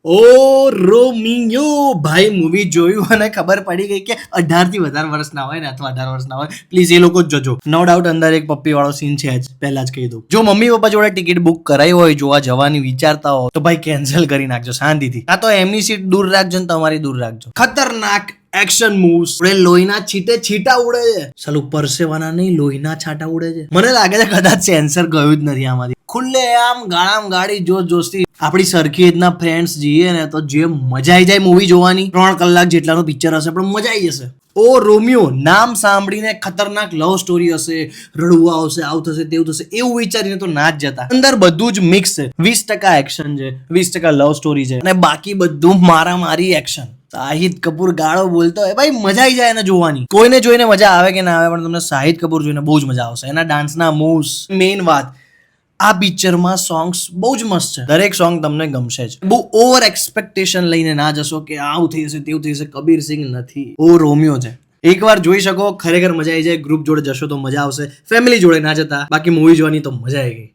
ઓ Romeo ભાઈ movie જોયું અને ખબર પડી ગઈ કે 18 થી વધારે વર્ષના હોય ને અથવા 18 વર્ષના હોય પ્લીઝ એ લોકો જ જજો. નો ડાઉટ અંદર એક પપ્પી વાળો સીન છે જ, પહેલા જ કહી દઉં. જો મમ્મી પપ્પા જોડે ટિકિટ બુક કરાવી હોય, જોવા જવાની વિચારતા હો તો ભાઈ કેન્સલ કરી નાખજો શાંતિથી. આ તો એમની સીટ દૂર રાખજો ને તમારી દૂર રાખજો. ખતરનાક એક્શન મૂવ્સ, લોહીના છીટે છીટા ઉડે છે. સાલું પરસેવાના નહીં, લોહીના છાંટા ઉડે છે. મને લાગે છે કદાચ સેન્સર ગયું જ નથી આમાંથી. ખુલ્લે આમ ગાળામ ગાડી જોશ જોશથી આપણી સરખી રીતના ફ્રેન્ડ્સ જઈએ ને તો જે મજા આવી જાય મૂવી જોવાની. 3 કલાક જેટલાનું પિક્ચર હશે પણ મજા આવી જશે. ઓ રોમિયો નામ સાંભળીને ખતરનાક લવ સ્ટોરી હશે, રડવું આવશે, આવું થશે તેવું થશે એવું વિચારીને તો ના જ જતા. અંદર બધું જ મિક્સ છે. 20% એક્શન છે, 20% લવ સ્ટોરી છે અને બાકી બધું મારામારી એક્શન. શાહિદ કપૂર ગાળો બોલતો હોય ભાઈ, મજા આવી જાય એને જોવાની. કોઈને જોઈને મજા આવે કે ના આવે પણ તમને શાહિદ કપૂર જોઈને બહુ જ મજા આવશે. એના ડાન્સના મૂવ્સ, મેઇન વાત આ પિક્ચરમાં સોંગ્સ બહુ જ મસ્ત છે. દરેક સોંગ તમને ગમશે જ. બહુ ઓવર એક્સપેક્ટેશન લઈને ના જશો કે આવું થઈ જશે તેવું થઈ જશે. કબીર સિંહ નથી, ઓ રોમિયો છે. એકવાર જોઈ શકો, ખરેખર મજા આવી જાય. ગ્રુપ જોડે જશો તો મજા આવશે, ફેમિલી જોડે ના જતા. બાકી મૂવી જોવાની તો મજા આવી ગઈ.